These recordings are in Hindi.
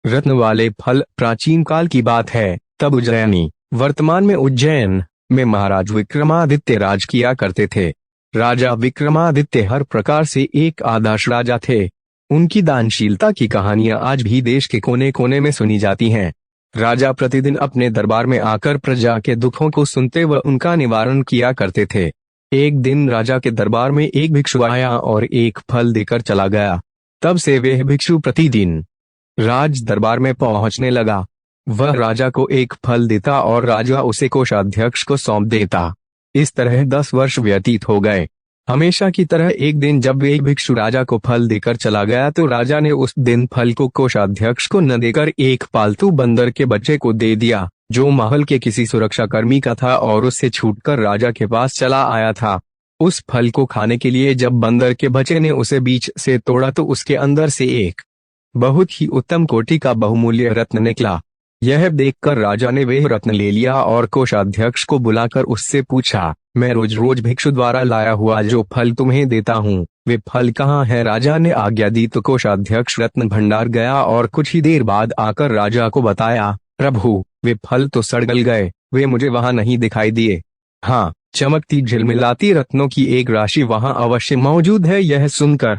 रत्न वाले फल प्राचीन काल की बात है। तब उज्जैनी, वर्तमान में उज्जैन, में महाराज विक्रमादित्य राज किया करते थे। राजा विक्रमादित्य हर प्रकार से एक आदर्श राजा थे। उनकी दानशीलता की कहानियां आज भी देश के कोने कोने में सुनी जाती हैं। राजा प्रतिदिन अपने दरबार में आकर प्रजा के दुखों को सुनते व उनका निवारण किया करते थे। एक दिन राजा के दरबार में एक भिक्षु आया और एक फल देकर चला गया। तब से वह भिक्षु प्रतिदिन राज दरबार में पहुंचने लगा। वह राजा को एक फल देता और राजा उसे कोषाध्यक्ष को सौंप देता। इस तरह 10 वर्ष व्यतीत हो गए। हमेशा की तरह एक दिन जब एक भिक्षु राजा को फल देकर चला गया तो राजा ने उस दिन फल को कोषाध्यक्ष को न देकर एक पालतू बंदर के बच्चे को दे दिया, जो महल के किसी सुरक्षाकर्मी का था और उससे छूटकर राजा के पास चला आया था। उस फल को खाने के लिए जब बंदर के बच्चे ने उसे बीच से तोड़ा तो उसके अंदर से एक बहुत ही उत्तम कोटि का बहुमूल्य रत्न निकला। यह देखकर राजा ने वह रत्न ले लिया और कोषाध्यक्ष को बुलाकर उससे पूछा, मैं रोज रोज भिक्षु द्वारा लाया हुआ जो फल तुम्हें देता हूँ, वे फल कहाँ है? राजा ने आज्ञा दी तो कोषाध्यक्ष रत्न भंडार गया और कुछ ही देर बाद आकर राजा को बताया, प्रभु, वे फल तो सड़ गल गए, वे मुझे वहां नहीं दिखाई दिए। हाँ, चमकती झिलमिलाती रत्नों की एक राशि वहां अवश्य मौजूद है। यह सुनकर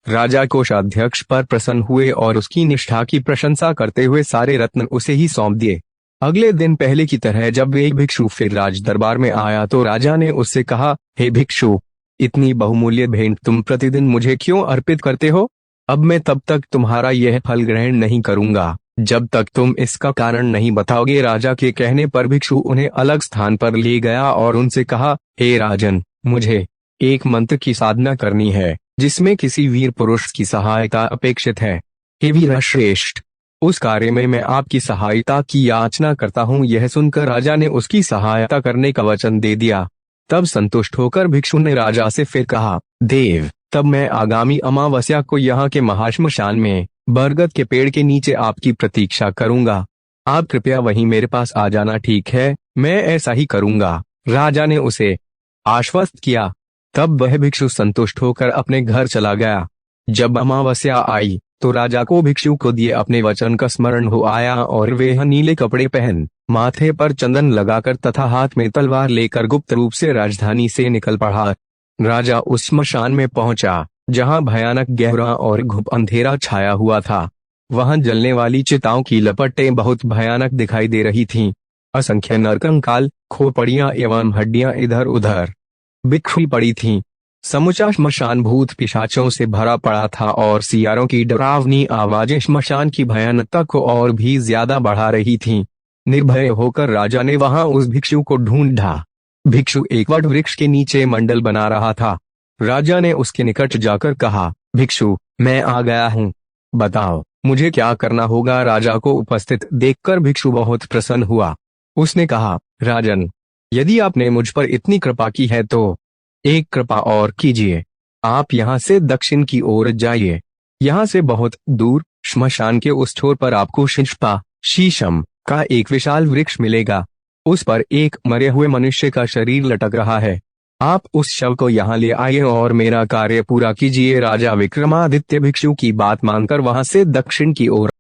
राजा कोषाध्यक्ष पर प्रसन्न हुए और उसकी निष्ठा की प्रशंसा करते हुए सारे रत्न उसे ही सौंप दिए। अगले दिन पहले की तरह जब एक भिक्षु फिर राज दरबार में आया तो राजा ने उससे कहा, हे भिक्षु, इतनी बहुमूल्य भेंट तुम प्रतिदिन मुझे क्यों अर्पित करते हो? अब मैं तब तक तुम्हारा यह फल ग्रहण नहीं करूंगा जब तक तुम इसका कारण नहीं बताओगे। राजा के कहने पर भिक्षु उन्हें अलग स्थान पर ले गया और उनसे कहा, हे राजन, मुझे एक मंत्र की साधना करनी है जिसमें किसी वीर पुरुष की सहायता अपेक्षित है। हे वीरश्रेष्ठ, उस कार्य में मैं आपकी सहायता की याचना करता हूँ। यह सुनकर राजा ने उसकी सहायता करने का वचन दे दिया। तब संतुष्ट होकर भिक्षु ने राजा से फिर कहा, देव, तब मैं आगामी अमावस्या को यहाँ के महाश्मशान में बरगद के पेड़ के नीचे आपकी प्रतीक्षा करूंगा। आप कृपया वहीं मेरे पास आ जाना। ठीक है, मैं ऐसा ही करूंगा, राजा ने उसे आश्वस्त किया। तब वह भिक्षु संतुष्ट होकर अपने घर चला गया। जब अमावस्या आई तो राजा को भिक्षु को दिए अपने वचन का स्मरण हो आया और वह नीले कपड़े पहन, माथे पर चंदन लगाकर तथा हाथ में तलवार लेकर गुप्त रूप से राजधानी से निकल पड़ा। राजा उस श्मशान में पहुंचा जहां भयानक गहरा और घुप अंधेरा छाया हुआ था। वहां जलने वाली चिताओं की लपटें बहुत भयानक दिखाई दे रही थीं। असंख्य नरकंकाल, खोपड़ियां एवं हड्डियां इधर उधर बिखरी पड़ी थीं। समूचा श्मशान भूत पिशाचों से भरा पड़ा था और सियारों की डरावनी आवाजें श्मशान की भयानकता को और भी ज्यादा बढ़ा रही थीं। निर्भय होकर राजा ने वहां उस भिक्षु को ढूंढा। भिक्षु एक वट वृक्ष के नीचे मंडल बना रहा था। राजा ने उसके निकट जाकर कहा, भिक्षु, मैं आ गया हूँ, बताओ मुझे क्या करना होगा? राजा को उपस्थित देखकर भिक्षु बहुत प्रसन्न हुआ। उसने कहा, राजन, यदि आपने मुझ पर इतनी कृपा की है तो एक कृपा और कीजिए। आप यहाँ से दक्षिण की ओर जाइए। यहाँ से बहुत दूर श्मशान के उस छोर पर आपको शीशम का एक विशाल वृक्ष मिलेगा। उस पर एक मरे हुए मनुष्य का शरीर लटक रहा है। आप उस शव को यहाँ ले आइए और मेरा कार्य पूरा कीजिए। राजा विक्रमादित्य भिक्षु की बात मानकर वहां से दक्षिण की ओर